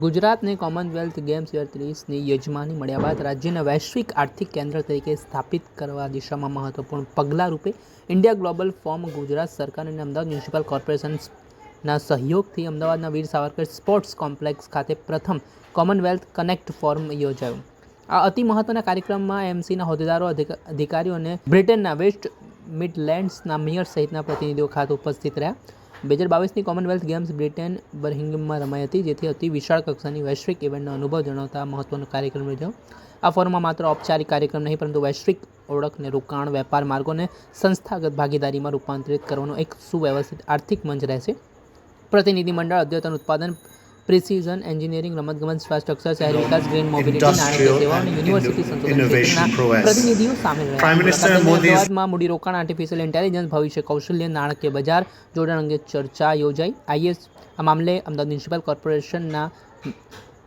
ગુજરાતને Commonwealth games 2023ની યજમાની મળ્યા બાદ રાજ્યને વૈશ્વિક આર્થિક કેન્દ્ર તરીકે સ્થાપિત કરવા દિશામાં મહત્વપૂર્ણ પગલાં રૂપે ઇન્ડિયા ગ્લોબલ ફોરમ ગુજરાત સરકાર અને અમદાવાદ મ્યુનિસિપલ કોર્પોરેશનના સહયોગથી અમદાવાદના વીર સાવરકર સ્પોર્ટ્સ કોમ્પ્લેક્સ ખાતે પ્રથમ કોમનવેલ્થ કનેક્ટ ફોરમ યોજાયો. આ અતિ મહત્વના કાર્યક્રમમાં એમસીના હોદ્દેદારો, અધિકારીઓ અને બ્રિટનના વેસ્ટ મિડલેન્ડ્સના મેયર સહિતના પ્રતિનિધિઓ ખાતે ઉપસ્થિત રહ્યા. 2022ની કોમનવેલ્થ ગેમ્સ બ્રિટન બર્મિંઘમમાં રમાઈ હતી, જેથી અતિ વિશાળ કક્ષાની વૈશ્વિક ઇવેન્ટનો અનુભવ જણાવતા મહત્વનો કાર્યક્રમ યોજાયો. આ ફોરમમાં માત્ર ઔપચારિક કાર્યક્રમ નહીં, પરંતુ વૈશ્વિક ઓળખને રોકાણ, વેપાર માર્ગોને સંસ્થાગત ભાગીદારીમાં રૂપાંતરિત કરવાનો એક સુવ્યવસ્થિત આર્થિક મંચ રહેશે. પ્રતિનિધિમંડળ અદ્યતન ઉત્પાદન, પ્રિસિઝન એન્જિનિયરિંગ, રમતગમત, ઇન્ફ્રાસ્ટ્રક્ચર, શહેરી વિકાસ, ગ્રીન મોબિલિટી, નાણાકીય સેવાઓ અને યુનિવર્સિટી સંશોધન ક્ષેત્રના પ્રતિનિધિઓ સામેલ રહ્યા. અમદાવાદમાં મૂડીરોકાણ, આર્ટિફિશિયલ ઇન્ટેલિજન્સ, ભવિષ્ય કૌશલ્ય, નાણાકીય બજાર જોડાણ અંગે ચર્ચા યોજાઈ. આ મામલે અમદાવાદ મ્યુનિસિપલ કોર્પોરેશનના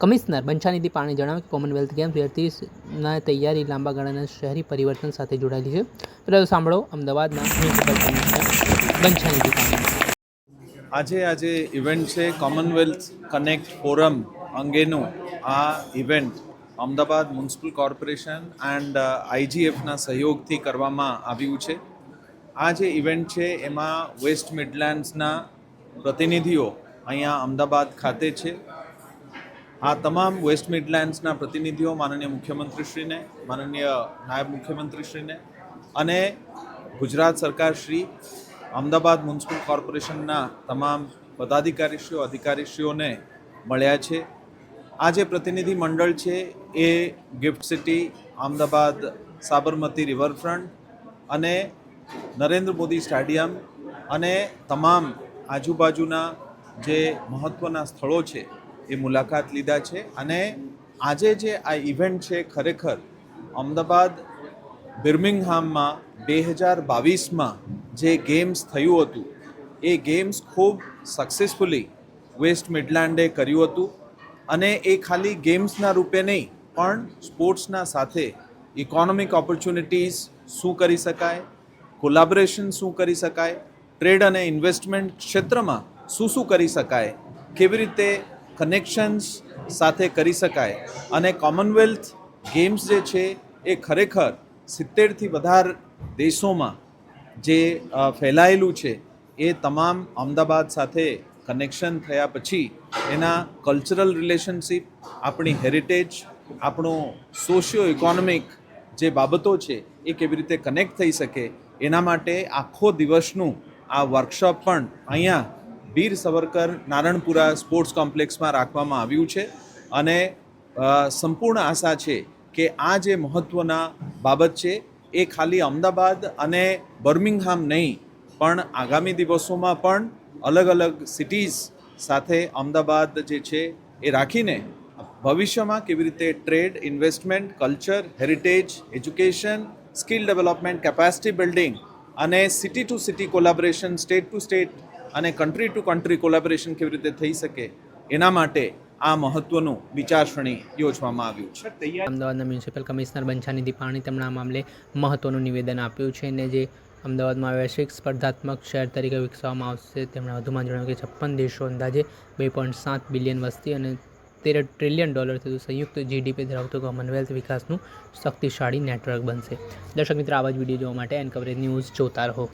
કમિશનર બંછાનિધિ પાણીએ જણાવ્યું કે કોમનવેલ્થ ગેમ્સ 2023ની તૈયારી લાંબા ગાળાના શહેરી પરિવર્તન સાથે જોડાયેલી છે. પહેલાં સાંભળો અમદાવાદના મ્યુનિસિપલ કમિશનર બંછાનિધિ પાણી. આજે ઇવેન્ટ છે કોમનવેલ્થ કનેક્ટ ફોરમ અંગેનું. આ event Ahmedabad municipal corporation and આઈજીએફના સહયોગથી કરવામાં આવ્યું છે. આ જે ઇવેન્ટ છે એમાં વેસ્ટ મિડલેન્ડ્સના પ્રતિનિધિઓ અહીંયા અમદાવાદ ખાતે છે. આ તમામ વેસ્ટ મિડલેન્ડ્સના પ્રતિનિધિઓ માનનીય મુખ્યમંત્રીશ્રીને, માનનીય નાયબ મુખ્યમંત્રીશ્રીને અને ગુજરાત સરકારશ્રી, અમદાવાદ મ્યુનિસિપલ કોર્પોરેશનના તમામ પદાધિકારીશ્રીઓ, અધિકારીશ્રીઓને મળ્યા છે. આ જે પ્રતિનિધિ મંડળ છે એ gift city, Ahmedabad Sabarmati riverfront અને નરેન્દ્ર મોદી સ્ટેડિયમ અને તમામ આજુબાજુના જે મહત્ત્વના સ્થળો છે એ મુલાકાત લીધા છે. અને આજે જે આ ઇવેન્ટ છે ખરેખર અમદાવાદ બર્મિંઘહામમાં 2022માં જે ગેમ્સ થયું હતું એ ગેમ્સ ખૂબ સક્સેસફુલી વેસ્ટ મિડલેન્ડે કર્યું હતું. અને એ ખાલી ગેમ્સના રૂપે નહીં, પણ સ્પોર્ટ્સના સાથે ઇકોનોમિક ઓપોર્ચ્યુનિટીઝ શું કરી શકાય, કોલાબોરેશન શું કરી શકાય, ટ્રેડ અને ઇન્વેસ્ટમેન્ટ ક્ષેત્રમાં શું કરી શકાય, કેવી રીતે કનેક્શન્સ સાથે કરી શકાય. અને કોમનવેલ્થ ગેમ્સ જે છે એ ખરેખર 70થી વધારે દેશોમાં જે ફેલાયેલું છે એ તમામ અમદાવાદ સાથે કનેક્શન થયા પછી એના કલ્ચરલ રિલેશનશિપ, આપણી હેરિટેજ, આપણું સોશિયો ઇકોનોમિક જે બાબતો છે એ કેવી રીતે કનેક્ટ થઈ શકે એના માટે આખો દિવસનું આ વર્કશોપ પણ અહીંયા વીર સાવરકર નારણપુરા સ્પોર્ટ્સ કોમ્પ્લેક્સમાં રાખવામાં આવ્યું છે. અને સંપૂર્ણ આશા છે કે આ જે મહત્ત્વના બાબત છે એ ખાલી અમદાવાદ અને બર્મિંઘહામ નહીં, પણ આગામી દિવસોમાં પણ અલગ અલગ સિટીઝ સાથે અમદાવાદ જે છે એ રાખીને ભવિષ્યમાં કેવી રીતે trade, investment, culture, heritage, education, skill development, capacity building અને city to city collaboration, state to state અને કન્ટ્રી ટુ કન્ટ્રી કોલાબોરેશન કેવી રીતે થઈ શકે એના માટે આ મહત્વનું વિચારસરણી યોજવામાં આવ્યું છે. અમદાવાદના મ્યુનિસિપલ કમિશનર બંછાનિધિ પાણી તેમણે આ મામલે મહત્વનું નિવેદન આપ્યું છે અને જે અમદાવાદમાં વૈશ્વિક સ્પર્ધાત્મક શહેર તરીકે વિકસાવવામાં આવશે. તેમણે વધુમાં જણાવ્યું કે 56 દેશો, અંદાજે 2.7 બિલિયન વસ્તી અને $13 ટ્રિલિયન થતું સંયુક્ત જીડીપી ધરાવતું કોમનવેલ્થ વિકાસનું શક્તિશાળી નેટવર્ક બનશે. દર્શક મિત્રો, આવા જ વિડીયો જોવા માટે એન કવરેજ ન્યૂઝ જોતા રહો.